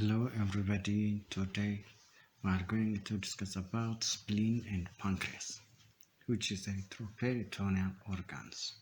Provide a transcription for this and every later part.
Hello everybody, today we are going to discuss about spleen and pancreas, which is peritoneal organs.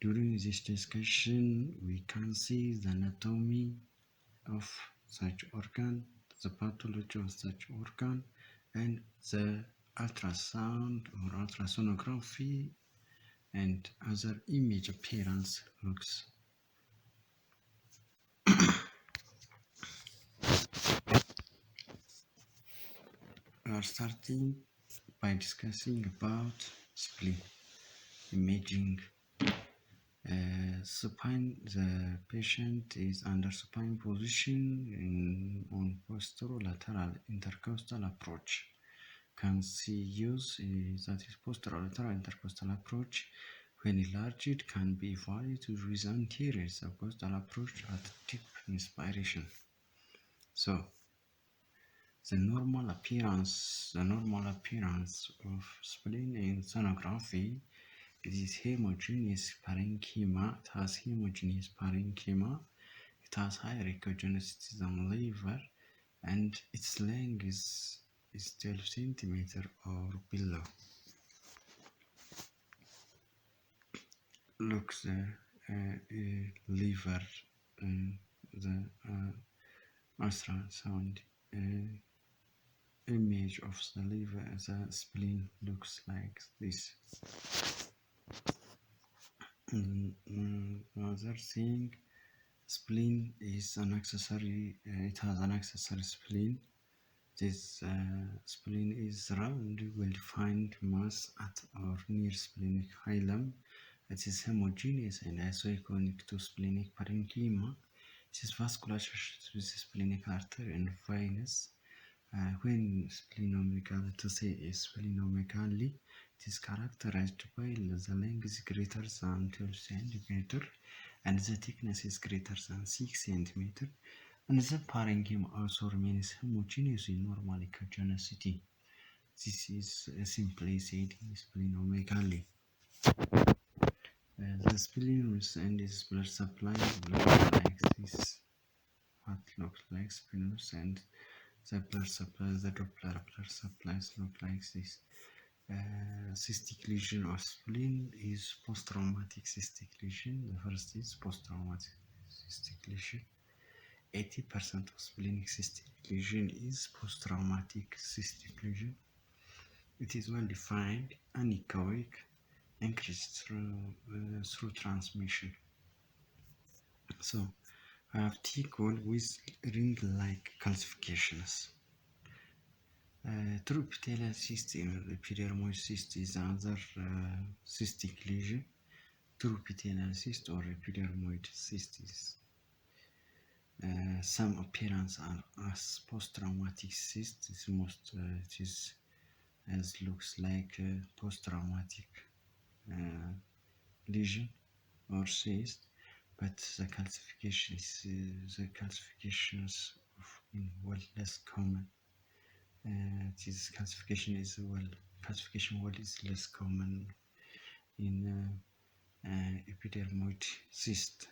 During this discussion, we can see the anatomy of such organ, the pathology of such organ, and the ultrasound or ultrasonography and other image appearance looks. We are starting by discussing about spleen imaging. Supine, the patient is under supine position on posterolateral intercostal approach. Can see use that is posterolateral intercostal approach. When enlarged, it can be evaluated with anterior subcostal approach at deep inspiration. So the normal appearance of spleen in sonography, it is homogeneous parenchyma. It has homogeneous parenchyma. It has higher echogenicity than liver, and its length is 12 centimeter or below. Look the liver, the ultrasound image of the liver. The spleen looks like this. Another thing, spleen is an accessory. It has an accessory spleen. This spleen is round, well-defined mass at or near splenic hilum. It is homogeneous and isoconic to splenic parenchyma. It is vasculature with the splenic artery and venous. When splenomegaly, it is characterized by the length is greater than 12 cm and the thickness is greater than 6 cm, and the parenchyma also remains homogeneous in normal echogenicity. This is simply said in splenomegaly. The spleen and its blood supply look like this. What looks like spinous and the blood supply, the Doppler blood supplies look like this. Cystic lesion of spleen is post-traumatic cystic lesion. The first is post-traumatic cystic lesion. 80% of splenic cystic lesion is post-traumatic cystic lesion. It is well defined, anechoic, increased through transmission. So I have T-call with ring-like calcifications. True epithelial cyst in epidermoid cyst is another cystic lesion. True epithelial cyst or epidermoid cyst is some appearance are as post-traumatic cyst. It is as looks like post-traumatic lesion or cyst, but the calcifications well less common. This calcification is less common in epidermoid cyst.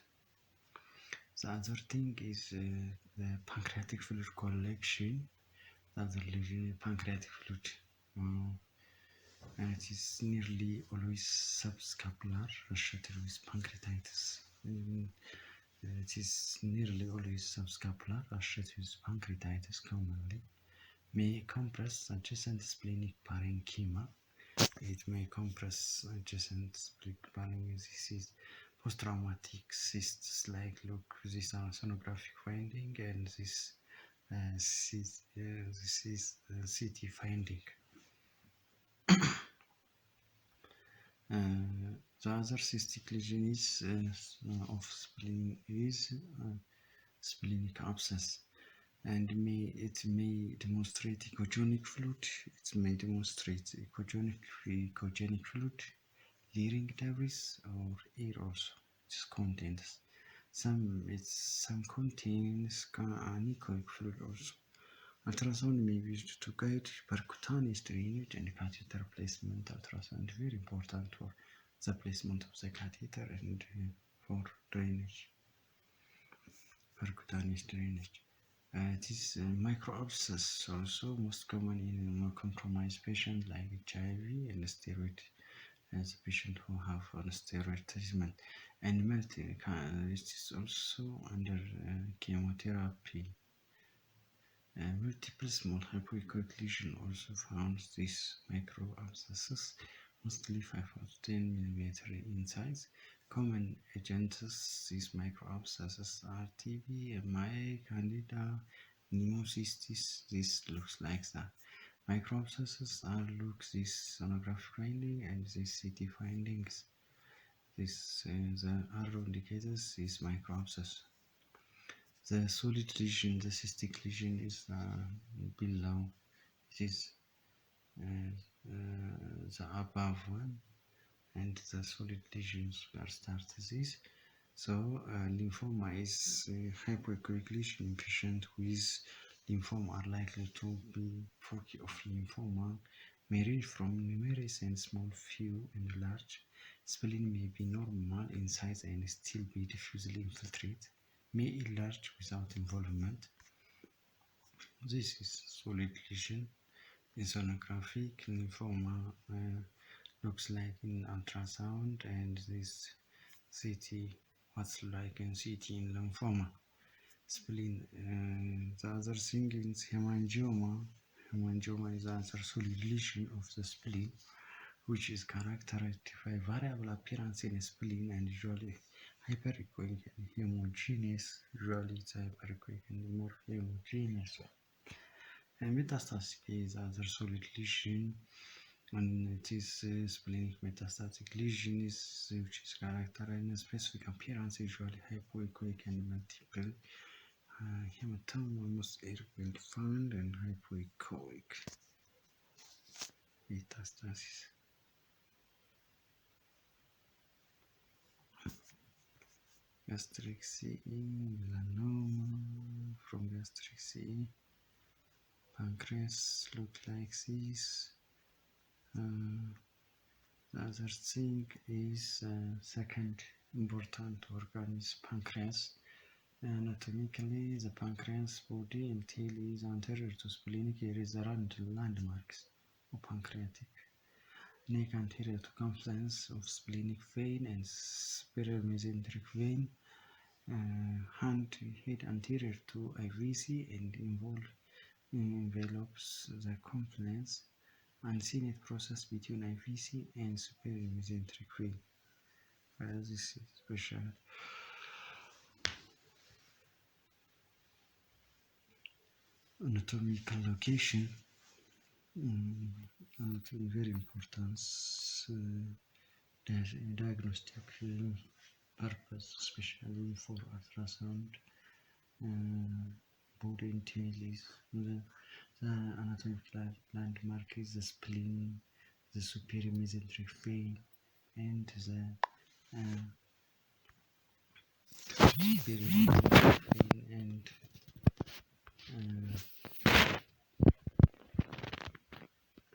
The other thing is the pancreatic fluid collection. The other lesion, pancreatic fluid. It is nearly always subscapular, associated with pancreatitis. It is nearly always subscapular, associated with pancreatitis commonly. May compress adjacent splenic parenchyma. It may compress adjacent splenic parenchyma. This is post-traumatic cysts. Like look, these are sonographic finding, and this is CT finding. The other cystic lesion is of spleen is splenic abscess, and it may demonstrate echogenic fluid. It may demonstrate echogenic fluid, leering debris, or air also. It contains some contains anechoic fluid also. Ultrasound may be used to guide percutaneous drainage and catheter placement. Ultrasound is very important for the placement of the catheter and for drainage. percutaneous drainage. It is micro-abscess also most common in immunocompromised patients like HIV and steroid as a patient who have on steroid treatment, and it is also under chemotherapy. Multiple small hypoechoic lesions also found. These microabscesses, mostly 5 or 10 millimeter in size. Common agents these microabscesses are TB, MI, Candida, pneumocystis. This looks like that. Microabscesses are look this sonography finding and this CT findings. This the arrow indicates this microabscess. The solid lesion, the cystic lesion is below. It is the above one, and the solid lesions were start this. So lymphoma is hypoechoic lesion in patients with lymphoma are likely to be foci of lymphoma may range from numerous and small, few and large. Spleen may be normal in size and still be diffusely infiltrate, may enlarge without involvement. This is solid lesion. In sonographic lymphoma looks like in ultrasound, and this CT what's like in CT in lymphoma. Spleen. The other thing is hemangioma. Hemangioma is another solid lesion of the spleen, which is characterized by variable appearance in spleen and usually hyperechoic and homogeneous. Usually it's hyperechoic and more homogeneous. And metastatic is other solid lesion, and it is splenic metastatic lesion which is characterized in a specific appearance, usually hypoechoic and multiple hematoma, most well found, and hypoechoic metastasis. Gastric CE, melanoma from gastric CE, pancreas look like this. The other thing is second important organ is pancreas. Anatomically, the pancreas body and tail is anterior to splenic areas around landmarks of pancreatic. Neck anterior to confluence of splenic vein and superior mesenteric vein. Head anterior to IVC and envelopes the confluence and synapse process between IVC and superior mesenteric vein. This is special. Anatomical location. Very important diagnostic purpose, especially for ultrasound. Body and tail is the anatomical landmark is the spleen, the superior mesenteric vein, and the superior mesenteric vein and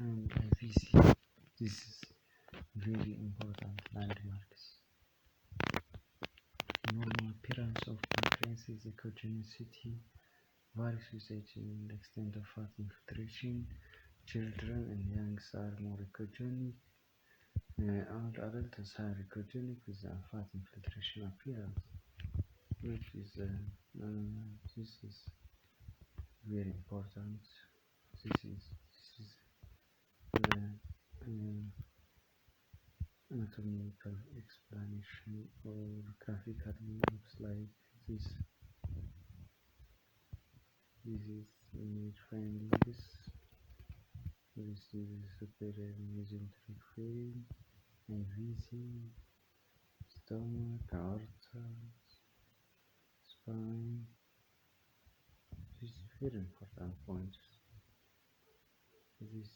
IVC. This is very important landmarks. Normal appearance of pancreas is echogenicity, varies with age and extent of fat infiltration. Children and youngs are more echogenic. Old adults are echogenic with a fat infiltration appearance, which is this is very important. This is the anatomical explanation, or graphically looks like this. This is image finding this. This is superior mesenteric vein, IVC, stomach, aorta, spine. This is very important points. This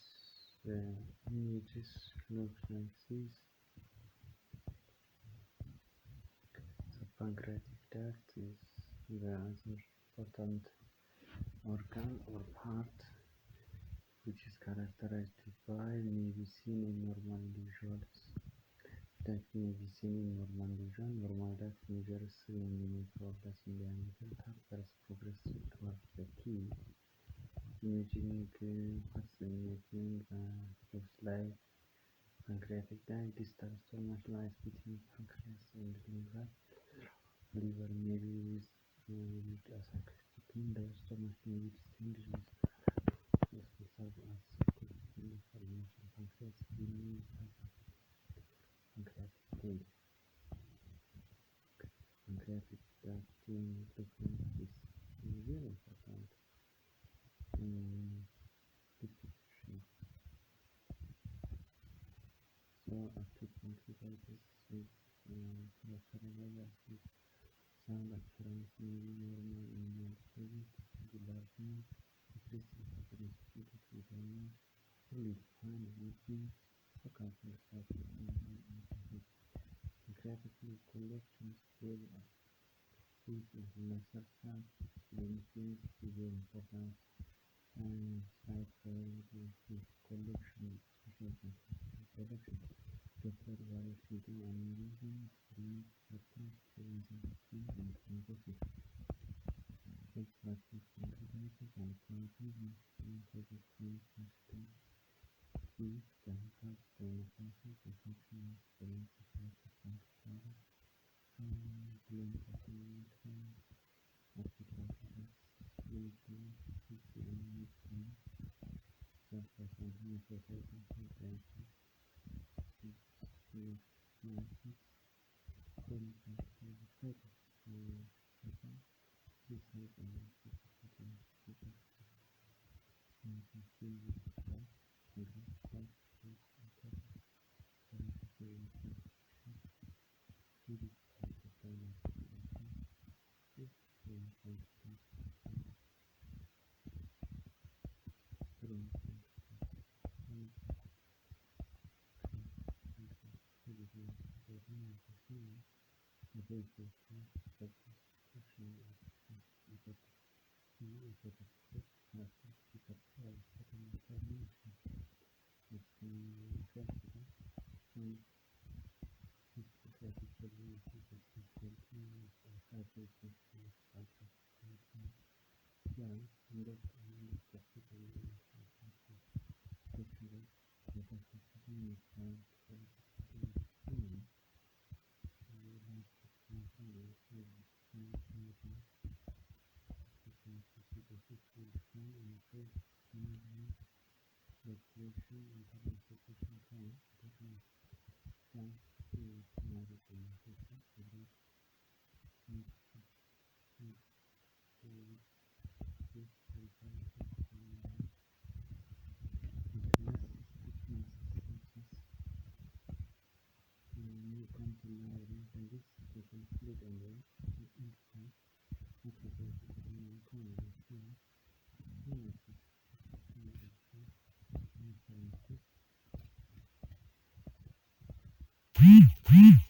images look like this. The pancreatic duct is the other important organ or part which is characterized by may be seen in normal individuals. Duct may be seen in normal lesion. Normal duct measures 3 mm or less in diameter. Tapers progress towards the key. Imaging looks like pancreatic duct. Distal stomach lies between pancreas and liver. Liver may be viewed as a spleen. The stomach may be distinguished as serve as spleen formation. Pancreas spleen may have pancreatic tail. Pancreatic duct looking is very important description. So acute pancreatitis is characterized with sound appearance may be normal in mild cases, enlargement, decreasing capacity to contain, fully defined weakness, focal pulsation, and pancreatic collections with lesser fat, benefits, very important site for the collection, especially collection. Doctor while treating aneurysm, spleen, septum, preventing spleen, and thrombosis. Best practice pancreatitis and pancreatism, spleen causes chronic constant disease, can cause stenosis, infection, and spleen, separated pancreatitis, spleen pathology, arthritis, spleen, PCM, spleen, self-assessment, necessitating diagnosis, chronic pancreatitis, second, suicide and suicide, pancreatitis, pancreatitis,